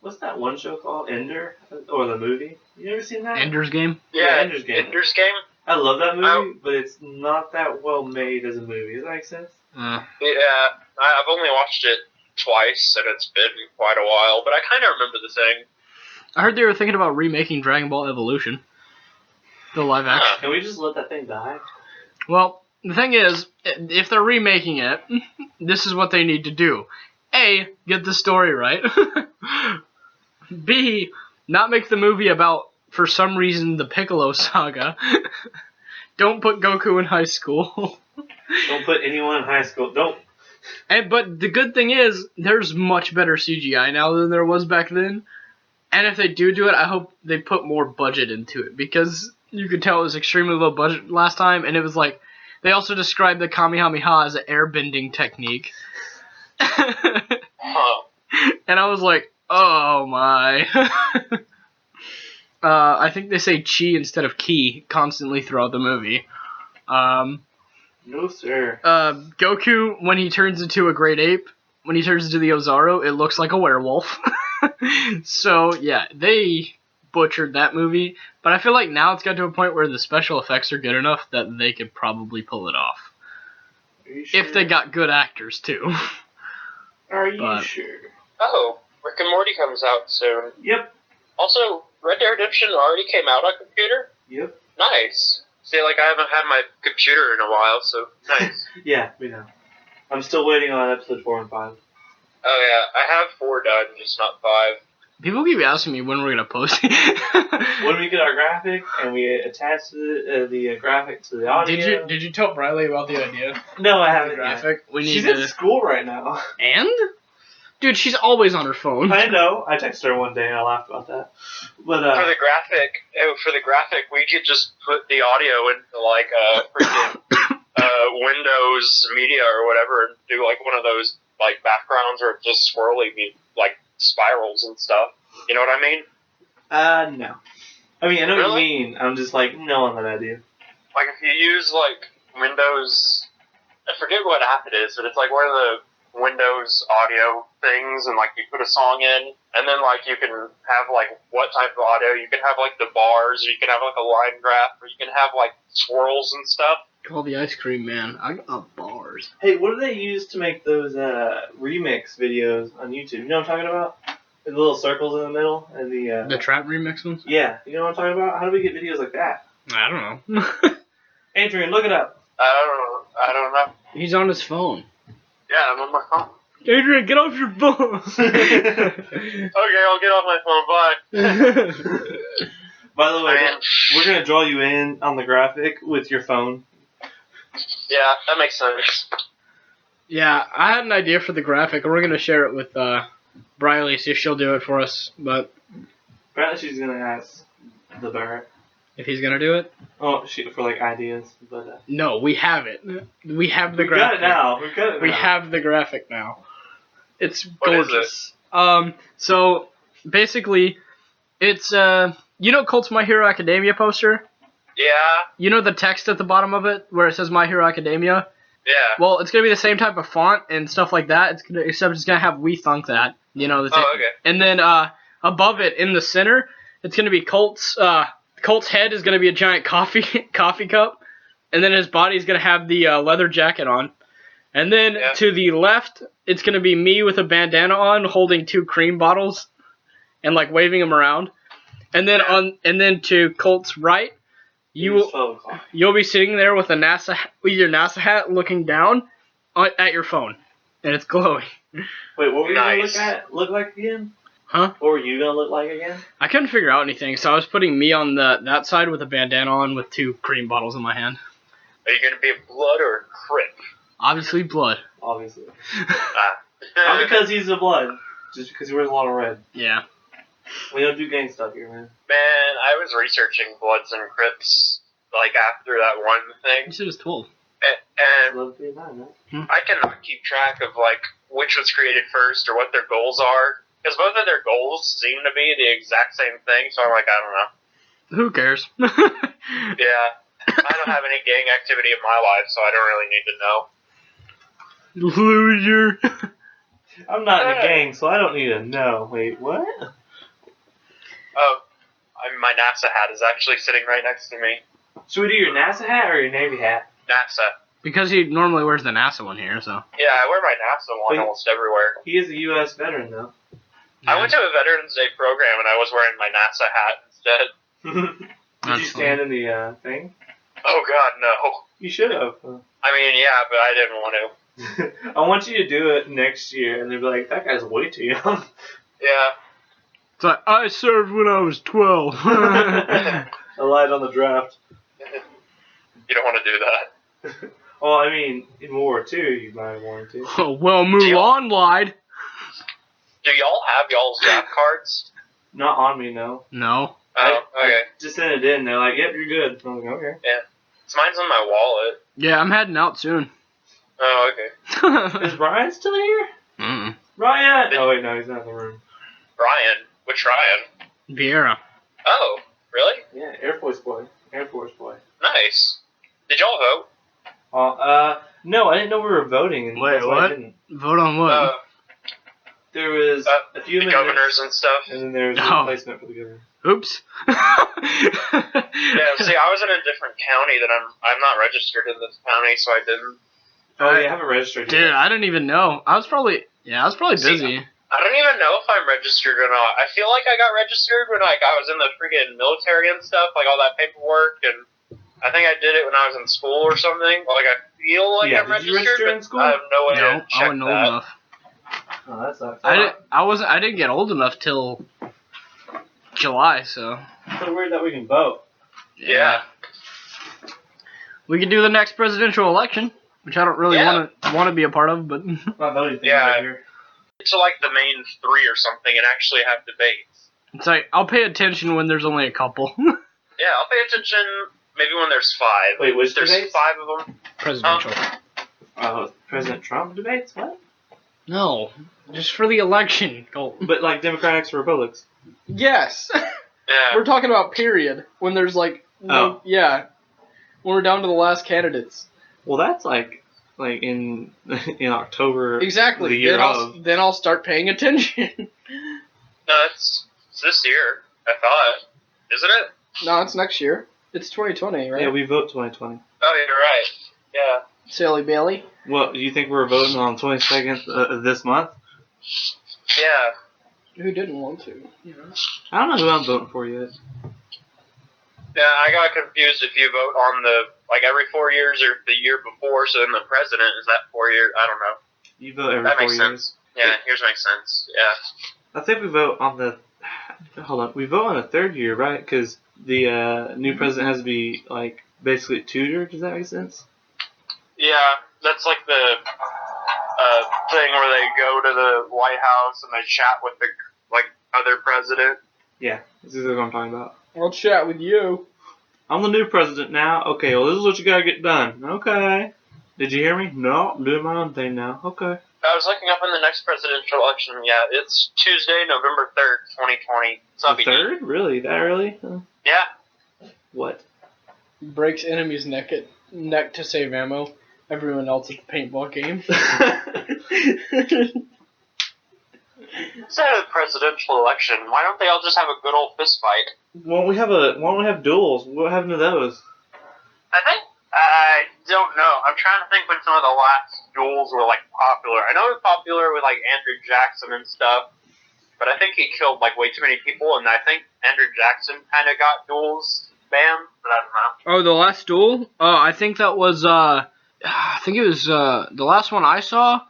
What's that one show called? Ender? Or the movie? You ever seen that? Ender's Game? Yeah, Ender's Game. Ender's Game. I love that movie, but it's not that well made as a movie. Does that make sense? Yeah, I've only watched it twice, and it's been quite a while, but I kind of remember the thing. I heard they were thinking about remaking Dragon Ball Evolution. The live action. Can we just let that thing die? Well, the thing is, if they're remaking it, this is what they need to do. A, get the story right. B, not make the movie about, for some reason, the Piccolo saga. Don't put Goku in high school. Don't put anyone in high school. Don't. But the good thing is, there's much better CGI now than there was back then. And if they do it, I hope they put more budget into it. Because you could tell it was extremely low budget last time. And it was like, they also described the Kamehameha as an airbending technique. And I was like, oh my. I think they say chi instead of ki constantly throughout the movie. No, sir. Goku, when he turns into a great ape, when he turns into the Ozaru, it looks like a werewolf. So, yeah, they butchered that movie. But I feel like now it's got to a point where the special effects are good enough that they could probably pull it off. Are you sure? If they got good actors, too. Are you sure? Oh, Rick and Morty comes out soon. Yep. Also, Red Dead Redemption already came out on computer? Yep. Nice. See, like, I haven't had my computer in a while, so nice. Yeah, we know. I'm still waiting on episode 4 and 5. Oh, yeah, I have 4 done, just not 5. People keep asking me when we're going to post it. When we get our graphic and we attach the graphic to the audio. Did you tell Briley about the idea? No, I The haven't. graphic? We need She's to... at school right now. And? Dude, she's always on her phone. I know. I texted her one day and I laughed about that. But For the graphic, we could just put the audio into, like, freaking Windows Media or whatever and do, like, one of those, like, backgrounds or just swirly, like, spirals and stuff. You know what I mean? No. I mean, I know Really? what you mean. I'm just like, no on that idea. Like, if you use, like, Windows... I forget what app it is, but it's, like, one of the Windows audio things, and, like, you put a song in, and then, like, you can have, like, what type of audio. You can have, like, the bars, or you can have, like, a line graph, or you can have, like, swirls and stuff. Call the ice cream man. I got bars. Hey, what do they use to make those remix videos on YouTube? You know what I'm talking about? The little circles in the middle and The trap remix ones? Yeah, you know what I'm talking about? How do we get videos like that? I don't know. Adrian, look it up. I don't know. He's on his phone. Yeah, I'm on my phone. Adrian, get off your phone! Okay, I'll get off my phone, bye. By the way, Man. we're gonna draw you in on the graphic with your phone. Yeah, that makes sense. Yeah, I had an idea for the graphic, and we're going to share it with Briley, see if she'll do it for us. But Apparently she's gonna ask the Barrett. if he's going to do it? Oh, for like ideas, but No, we have it. We have the we graphic. got it now. We got it now. We have the graphic now. It's What is gorgeous. So basically, it's you know Colt's My Hero Academia poster? Yeah, You know the text at the bottom of it where it says My Hero Academia? yeah. Well, it's gonna be the same type of font and stuff like that. Except it's gonna have We Thunk That. You know the thing. Oh, okay. And then above it in the center, it's gonna be Colt's. Colt's head is gonna be a giant coffee cup, and then his body's gonna have the leather jacket on. And then to the left, it's gonna be me with a bandana on, holding 2 cream bottles, and like waving them around. And then then to Colt's right, you'll be sitting there with your NASA hat, looking down at your phone, and it's glowing. Wait, what were you Nice. gonna look like again? Huh? What were you gonna look like again? I couldn't figure out anything, so I was putting me on that side with a bandana on with 2 cream bottles in my hand. Are you gonna be a blood or a crip? Obviously blood. Obviously. Not because he's a blood, just because he wears a lot of red. Yeah. We don't do gang stuff here, man. Man, I was researching Bloods and Crips, like, after that one You thing. said it was 12. And Love being that, man. I cannot keep track of, like, which was created first or what their goals are. Because both of their goals seem to be the exact same thing, so I'm like, I don't know. Who cares? Yeah. I don't have any gang activity in my life, so I don't really need to know. Loser. I'm not in a gang, so I don't need to know. Wait, what? Oh, my NASA hat is actually sitting right next to me. Should we do your NASA hat or your Navy hat? NASA. Because he normally wears the NASA one here, so. Yeah, I wear my NASA one Wait. almost everywhere. He is a U.S. veteran, though. I went to a Veterans Day program and I was wearing my NASA hat instead. Did you stand in the thing? Oh God, no. You should have. I mean, yeah, but I didn't want to. I want you to do it next year, and they'll be like, that guy's way too young. Yeah. It's like, I served when I was 12. I lied on the draft. You don't want to do that. Well, I mean, in World War II, you might have wanted to. Oh, well, Mulan lied. Do y'all have y'all's draft cards? Not on me, no. No. Oh, okay. I just sent it in. They're like, yep, you're good. I'm like, okay. So mine's in my wallet. Yeah, I'm heading out soon. Oh, okay. Is Ryan still here? Mm-mm. Ryan! Oh, wait, no, he's not in the room. Ryan? Which Ryan? Vieira. Oh, really? Yeah, Air Force boy. Air Force boy. Nice. Did y'all vote? No, I didn't know we were voting. And Wait, that's why I what? didn't. Vote on what? There was a few The minutes, governors and stuff. and then there was a Oh. replacement for the governor. Oops. Yeah, see, I was in a different county that I'm not registered in this county, so I didn't. Oh, you haven't registered Dude, yet. I didn't even know. I was probably busy. I don't even know if I'm registered or not. I feel like I got registered when I was in the freaking military and stuff, like all that paperwork, and I think I did it when I was in school or something. Like I feel like Yeah, I'm did you registered, register in but school? I have no way No, to I check wasn't old that. enough. Oh, that sucks. I didn't get old enough till July, so. It's so weird that we can vote. Yeah. We could do the next presidential election, which I don't really want to be a part of, but. My voting thing Yeah. right here. To like the main three or something and actually have debates. It's like, I'll pay attention when there's only a couple. Yeah, I'll pay attention maybe when there's 5. Wait, which There's debates? 5 of them. Presidential. President Trump debates? What? No, just for the election. Colton. But like Democrats or Republicans? Yes. Yeah. We're talking about period. When there's like, no, yeah. When we're down to the last candidates. Well, that's like in October. Exactly. The year then I'll start paying attention. No, it's this year, I thought. Isn't it? No, it's next year. It's 2020, right? Yeah, we vote 2020. Oh, you're right. Yeah. Sally Bailey. Well, do you think we're voting on 22nd of this month? Yeah. Who didn't want to? You know. I don't know who I'm voting for yet. Yeah, I got confused if you vote on every 4 years or the year before, so then the president is that 4 years. I don't know. You vote every That 4 makes years. sense. Yeah, yours makes sense. Yeah. I think we vote on the. Hold on. We vote on the 3rd year, right? Because the new president has to be basically tutored. Does that make sense? Yeah, that's like the thing where they go to the White House and they chat with the other president. Yeah, this is what I'm talking about. I'll chat with you. I'm the new president now. Okay, well, this is what you gotta get done. Okay. Did you hear me? No, I'm doing my own thing now. Okay. I was looking up in the next presidential election. Yeah, it's Tuesday, November 3rd, 2020. So The 3rd? Really? That early? Yeah. What? Breaks enemy's neck to save ammo. Everyone else at the paintball game. Instead of the presidential election, why don't they all just have a good old fist fight? Why don't we have duels? What happened to those? I don't know. I'm trying to think when some of the last duels were popular. I know it was popular with Andrew Jackson and stuff, but I think he killed way too many people, and I think Andrew Jackson kind of got duels banned, but I don't know. Oh, the last duel? Oh, I think that was, I think it was, the last one I saw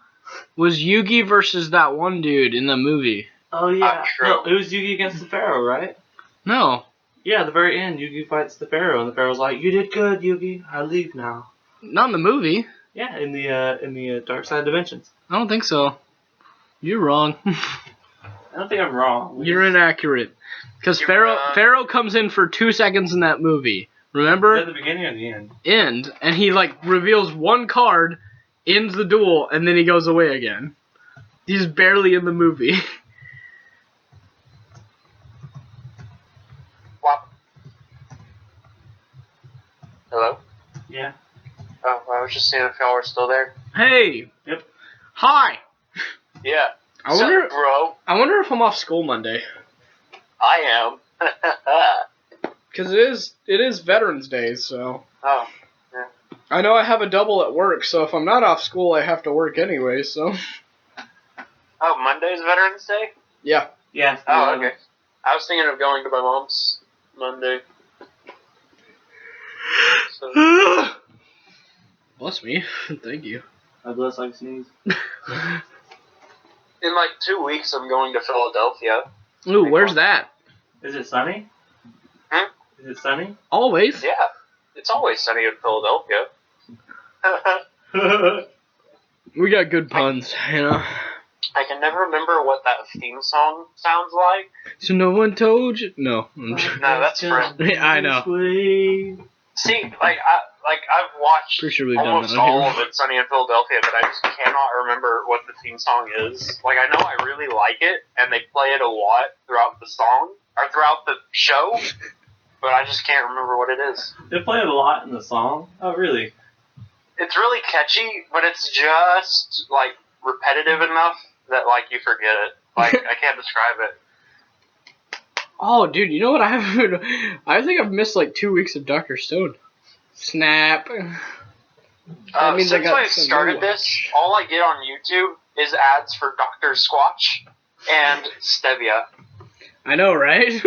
was Yugi versus that one dude in the movie. Oh, yeah. True. No, it was Yugi against the Pharaoh, right? No. Yeah, at the very end, Yugi fights the Pharaoh, and the Pharaoh's like, "You did good, Yugi. I leave now." Not in the movie. Yeah, in the Dark Side Dimensions. I don't think so. You're wrong. I don't think I'm wrong. You're inaccurate. Because Pharaoh comes in for 2 seconds in that movie. Remember? At the beginning or the end? End. And he, like, reveals one card, ends the duel, and then he goes away again. He's barely in the movie. Wow. Hello? Yeah. Oh, I was just seeing if y'all were still there. Hey! Yep. Hi! Yeah. I wonder, bro? I wonder if I'm off school Monday. I am. Because it is Veterans Day, so... Oh, yeah. I know I have a double at work, so if I'm not off school, I have to work anyway, so... Oh, Monday's Veterans Day? Yeah. Yeah. Oh, okay. I was thinking of going to my mom's Monday. So. Bless me. Thank you. I bless like sneeze. In like 2 weeks, I'm going to Philadelphia. Ooh, where's that? Is it sunny? Hmm? Is it sunny? Always. Yeah, it's always sunny in Philadelphia. We got good puns, you know. I can never remember what that theme song sounds like. So no one told you? No. No, that's Friends. I know. See, I've watched Pretty sure we've done almost that on all here. of it, Sunny in Philadelphia, but I just cannot remember what the theme song is. Like, I know I really like it, and they play it a lot throughout the song, or throughout the show, but I just can't remember what it is. They play it a lot in the song. Oh, really? It's really catchy, but it's just, like, repetitive enough that, like, you forget it. Like, I can't describe it. Oh, dude, you know what I haven't... I think I've missed like 2 weeks of Dr. Stone. Snap. That means I Since got I some started new this, all I get on YouTube is ads for Dr. Squatch and Stevia. I know, right?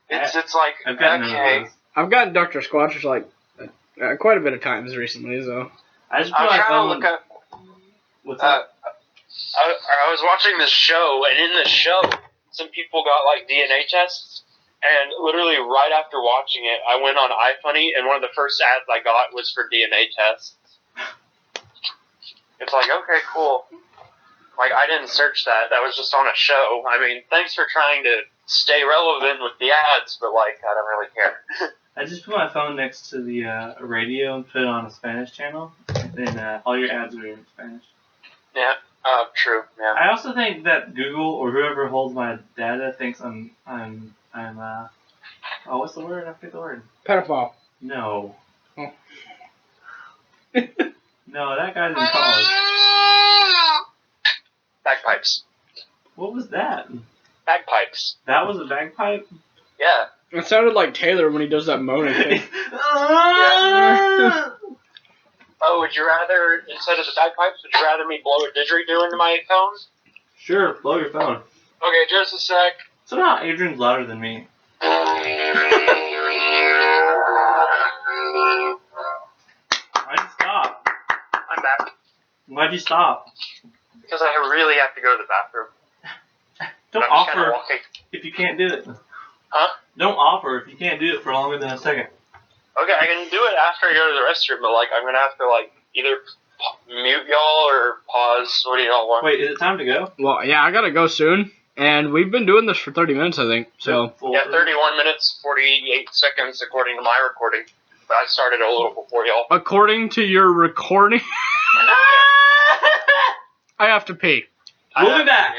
It's like, I've gotten okay. I've gotten Dr. Squatch like quite a bit of times recently, so... I just I put was my trying to phone. look up... What's up? I was watching this show, and in the show, some people got, like, DNA tests, and literally right after watching it, I went on iFunny, and one of the first ads I got was for DNA tests. It's like, okay, cool. Like, I didn't search that. That was just on a show. I mean, thanks for trying to stay relevant with the ads, but, like, I don't really care. I just put my phone next to the radio and put it on a Spanish channel, and then all your ads are in Spanish. Yeah, true, yeah. I also think that Google or whoever holds my data thinks I'm what's the word? I forget the word. Pedophile. No. Oh. No, that guy's in college. Bagpipes. What was that? Bagpipes. That was a bagpipe? Yeah. It sounded like Taylor when he does that moaning thing. Oh, would you rather, instead of the bagpipes, would you rather me blow a didgeridoo into my phone? Sure, blow your phone. Okay, just a sec. Somehow Adrian's louder than me. Why'd you stop? I'm back. Why'd you stop? Because I really have to go to the bathroom. Don't I'm just kinda offer walking. if you can't do it. Huh? Don't offer if you can't do it for longer than a second. Okay, I can do it after I go to the restroom, but, like, I'm going to have to, like, either mute y'all or pause. What do y'all want? Wait, is it time to go? Well, yeah, I gotta go soon. And we've been doing this for 30 minutes, I think. So, Yeah, 31 minutes, 48 seconds according to my recording. But I started a little before y'all. according to your recording, I have to pee. We'll be back.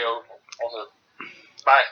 Also. Bye.